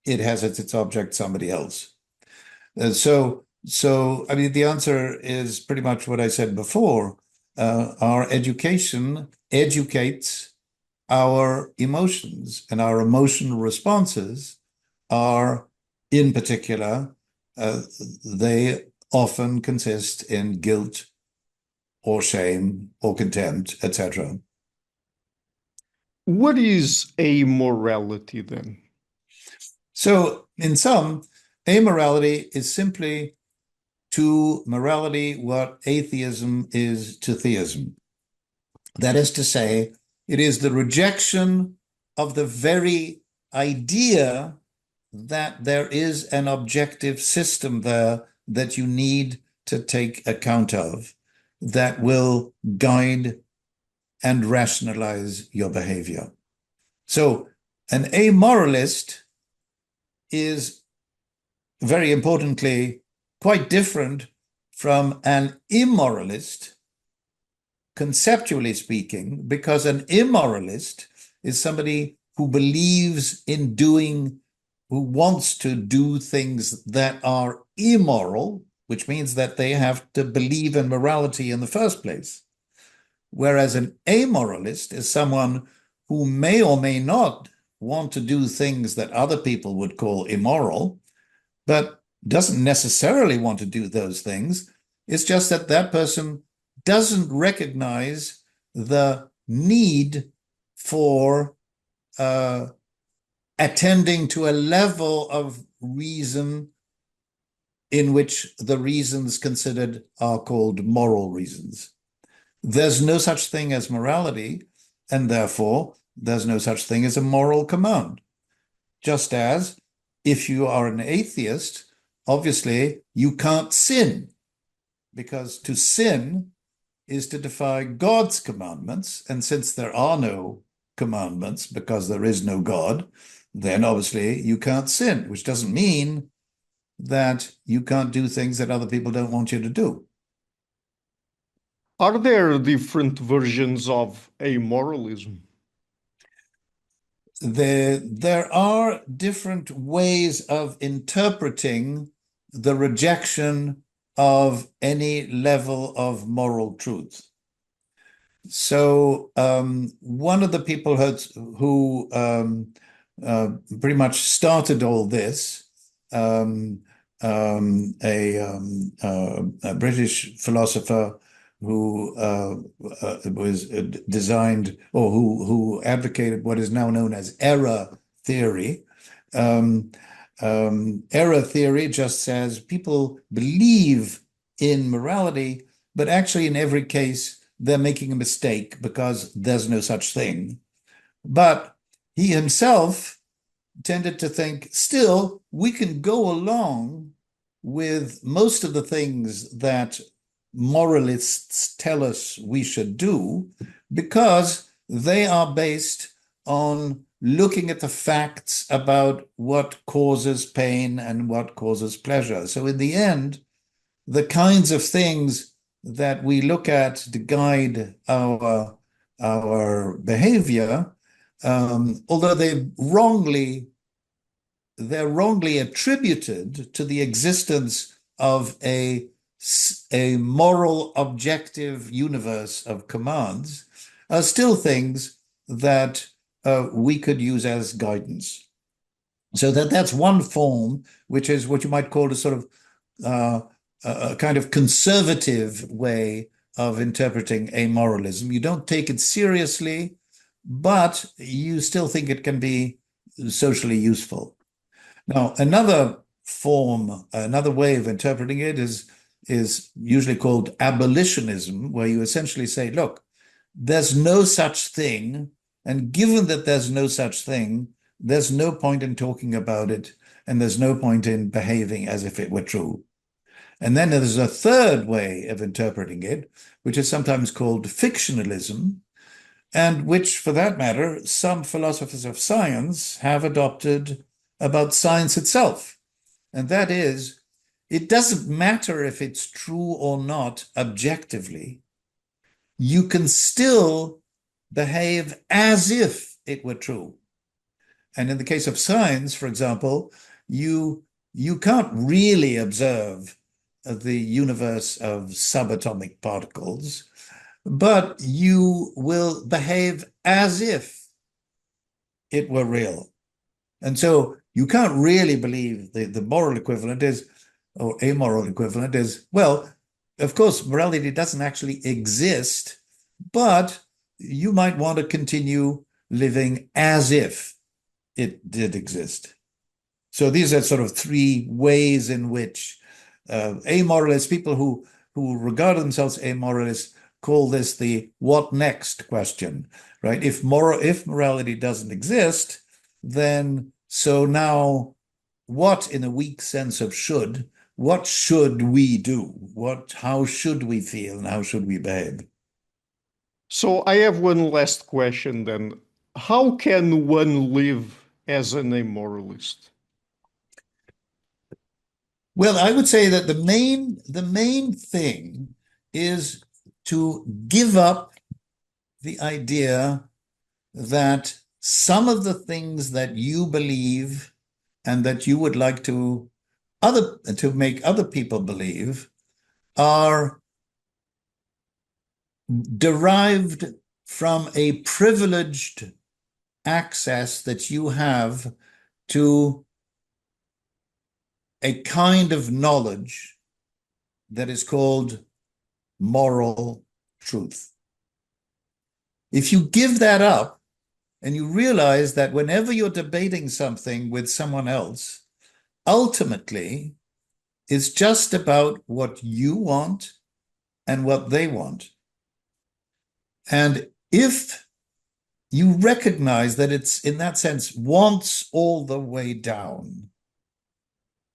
it has as its object somebody else. So I mean, the answer is pretty much what I said before. Our education educates our emotions, and our emotional responses are, in particular, they often consist in guilt or shame or contempt, etc. What is amorality then? So, in sum, amorality is simply to morality what atheism is to theism. That is to say, it is the rejection of the very idea that there is an objective system there that you need to take account of that will guide and rationalize your behavior. So an amoralist is, very importantly, quite different from an immoralist, conceptually speaking, because an immoralist is somebody who believes in doing, who wants to do things that are immoral, which means that they have to believe in morality in the first place. Whereas an amoralist is someone who may or may not want to do things that other people would call immoral, but doesn't necessarily want to do those things. It's just that that person doesn't recognize the need for attending to a level of reason in which the reasons considered are called moral reasons. There's no such thing as morality, and therefore there's no such thing as a moral command. Just as if you are an atheist, obviously you can't sin, because to sin is to defy God's commandments. And since there are no commandments because there is no God, then obviously you can't sin, which doesn't mean that you can't do things that other people don't want you to do. Are there different versions of amoralism? There are different ways of interpreting the rejection of any level of moral truth. So one of the people who pretty much started all this, a British philosopher who was designed, or who advocated what is now known as error theory. Error theory just says people believe in morality, but actually in every case they're making a mistake because there's no such thing. But he himself tended to think, still, we can go along with most of the things that moralists tell us we should do because they are based on looking at the facts about what causes pain and what causes pleasure. So in the end, the kinds of things that we look at to guide our behavior, although they're wrongly attributed to the existence of a moral objective universe of commands, are still things that we could use as guidance. So that's one form, which is what you might call a sort of a kind of conservative way of interpreting amoralism. You don't take it seriously, but you still think it can be socially useful. Now, another form, another way of interpreting it is usually called abolitionism, where you essentially say, look, there's no such thing. And given that there's no such thing, there's no point in talking about it, and there's no point in behaving as if it were true. And then there's a third way of interpreting it, which is sometimes called fictionalism, and which, for that matter, some philosophers of science have adopted about science itself. And that is, it doesn't matter if it's true or not objectively. You can still behave as if it were true. And in the case of science, for example, you can't really observe the universe of subatomic particles, but you will behave as if it were real. And so you can't really believe the moral equivalent is, or amoral equivalent is, well, of course, morality doesn't actually exist, but you might want to continue living as if it did exist. So these are sort of three ways in which amoralists, people who regard themselves amoralists, call this the what next question, right? If morality doesn't exist, then so now what, in a weak sense of should, what should we do? How should we feel and how should we behave? So I have one last question then. How can one live as an amoralist? Well, I would say that the main thing is to give up the idea that some of the things that you believe and that you would like to make other people believe are derived from a privileged access that you have to a kind of knowledge that is called moral truth. If you give that up and you realize that whenever you're debating something with someone else, ultimately it's just about what you want and what they want. And if you recognize that it's, in that sense, wants all the way down,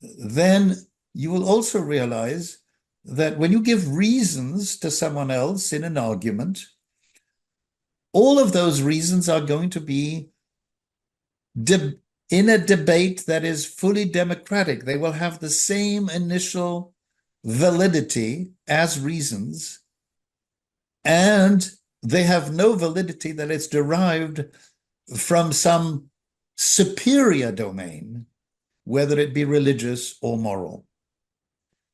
then you will also realize that when you give reasons to someone else in an argument, all of those reasons are going to be in a debate that is fully democratic. They will have the same initial validity as reasons, and they have no validity that it's derived from some superior domain, whether it be religious or moral.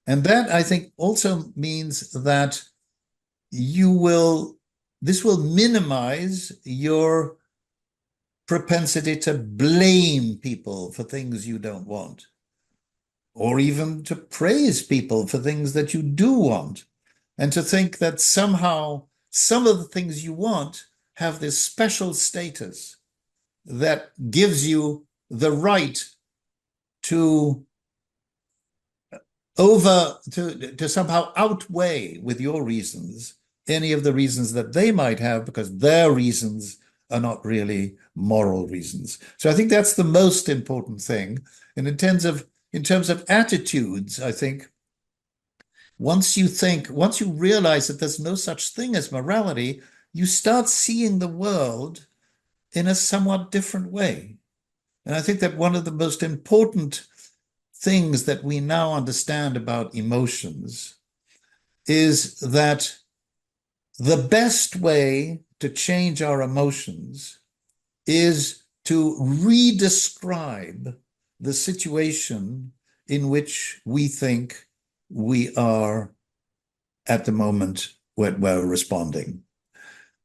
And that, I think, also means that this will minimize your propensity to blame people for things you don't want, or even to praise people for things that you do want, and to think that somehow some of the things you want have this special status that gives you the right to somehow outweigh with your reasons any of the reasons that they might have, because their reasons are not really moral reasons. So I think that's the most important thing. And in terms of attitudes, I think once you realize that there's no such thing as morality, you start seeing the world in a somewhat different way. And I think that one of the most important things that we now understand about emotions is that the best way to change our emotions is to redescribe the situation in which we think we are at the moment when we're responding.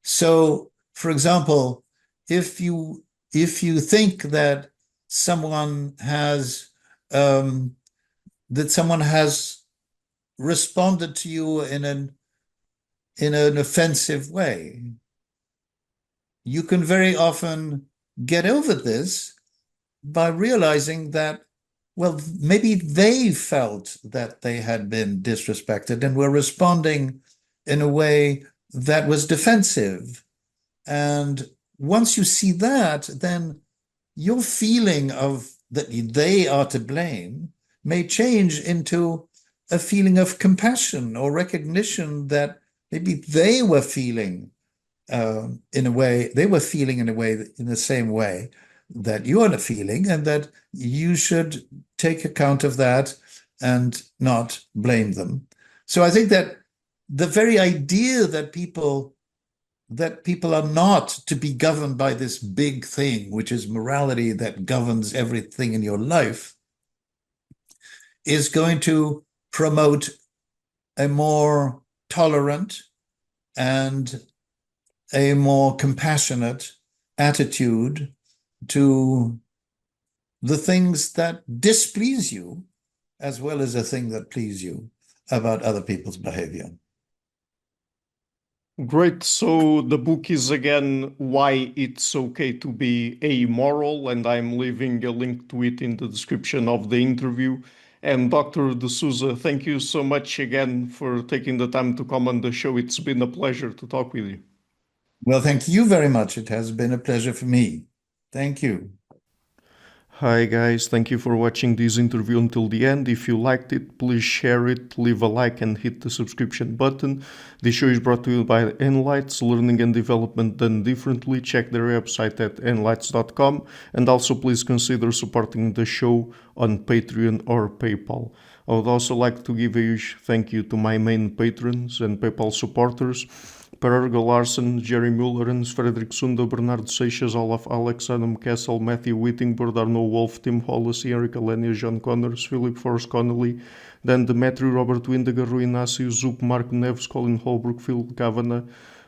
So, for example, if you think that someone has responded to you in an offensive way, you can very often get over this by realizing that, well, maybe they felt that they had been disrespected and were responding in a way that was defensive. And once you see that, then your feeling of that they are to blame may change into a feeling of compassion or recognition that maybe they were feeling in a way, in the same way that you are feeling, and that you should take account of that and not blame them. So I think that the very idea that people are not to be governed by this big thing, which is morality that governs everything in your life, is going to promote a more tolerant and a more compassionate attitude to the things that displease you, as well as the thing that please you about other people's behavior. Great. So the book is again Why It's Okay to Be Amoral, and I'm leaving a link to it in the description of the interview. And Dr. de Sousa, thank you so much again for taking the time to come on the show. It's been a pleasure to talk with you. Well, thank you very much. It has been a pleasure for me. Thank you. Hi guys, thank you for watching this interview until the end. If you liked it, please share it, leave a like and hit the subscription button. This show is brought to you by Enlights, Learning and Development Done Differently. Check their website at enlights.com, and also please consider supporting the show on Patreon or PayPal. I would also like to give a huge thank you to my main patrons and PayPal supporters: Per Ergo Larsen, Jerry Mullerens, Frederick Sunda, Bernardo Seixas, Olaf Alex, Adam Kessel, Matthew Whittingbird, Arno Wolf, Tim Hollis, Eric Alenia, John Connors, Philip Forrest Connolly, Dan Demetri, Robert Windiger, Rui Inácio, Zup, Mark Neves, Colin Holbrook, Phil Kavanagh,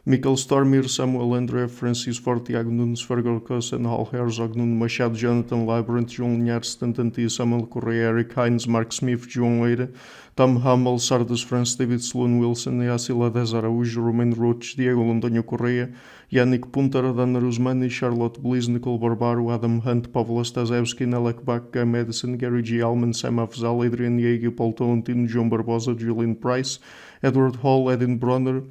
Mikkel Stormir, Samuel André, Francis Forte, Tiago Nunes, Fergal Cossen, Hal Herzog, Nuno Machado, Jonathan Labyrinth, João Linhares, Stantantia, Samuel Correia, Eric Hines, Mark Smith, João Eira, Tom Hummel, Sardus France, David Sloan Wilson, Yacila Dez Araújo, Romain Roach, Diego Londonho Correia, Yannick Punter, Dana Rusmani, Charlotte Bliss, Nicole Barbaro, Adam Hunt, Pavlo Stasevski, Nelek Bach, Guy Madison, Gary G. Alman, Sam Afzal, Adrian Yeager, Paul Tolentino, João Barbosa, Julian Price, Edward Hall, Edin Bronner,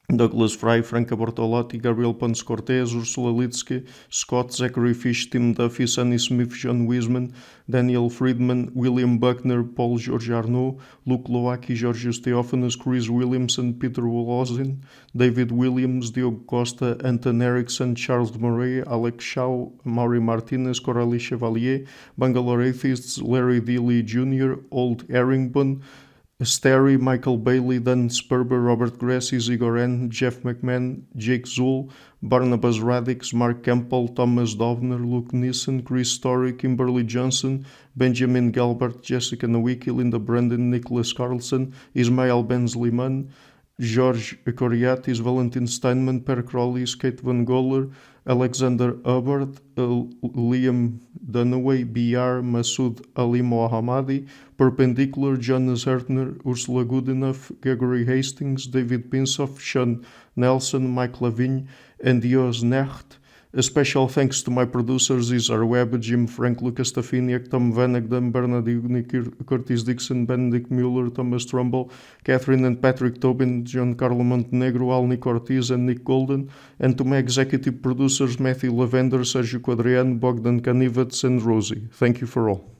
Douglas Fry, Franca Bortolotti, Gabriel Ponce Cortez, Ursula Litsky, Scott, Zachary Fish, Tim Duffy, Sonny Smith, John Wiseman, Daniel Friedman, William Buckner, Paul George Arnaud, Luke Loaki, Georgios Theophanes, Chris Williamson, Peter Wolozin, David Williams, Diogo Costa, Anton Erickson, Charles Murray, Alex Shaw, Maury Martinez, Coralie Chevalier, Bangalore Atheists, Larry D. Lee Jr., Old Erringbone, Sterry, Michael Bailey, Dan Sperber, Robert Grassi, Zigoren, Jeff McMahon, Jake Zool, Barnabas Radix, Mark Campbell, Thomas Dovner, Luke Nissen, Chris Story, Kimberly Johnson, Benjamin Galbert, Jessica Nowicki, Linda Brandon, Nicholas Carlson, Ismail Benzliman, George Coriatis, Valentin Steinman, Per Crowley, Kate Van Goller, Alexander Hubbard, Liam Dunaway, BR, Masood Ali Mohammadi, Perpendicular, Jonas Hertner, Ursula Goodenough, Gregory Hastings, David Pinsoff, Sean Nelson, Mike Lavigne, and Dios Necht. A special thanks to my producers, Isar Webb, Jim Frank, Lucas Stafiniak, Tom Vanagdam, Bernard Ugni, Curtis Dixon, Benedict Mueller, Thomas Trumbull, Catherine and Patrick Tobin, Giancarlo Montenegro, Alni Ortiz, and Nick Golden, and to my executive producers, Matthew Lavender, Sergio Quadriano, Bogdan Kanivets, and Rosie. Thank you for all.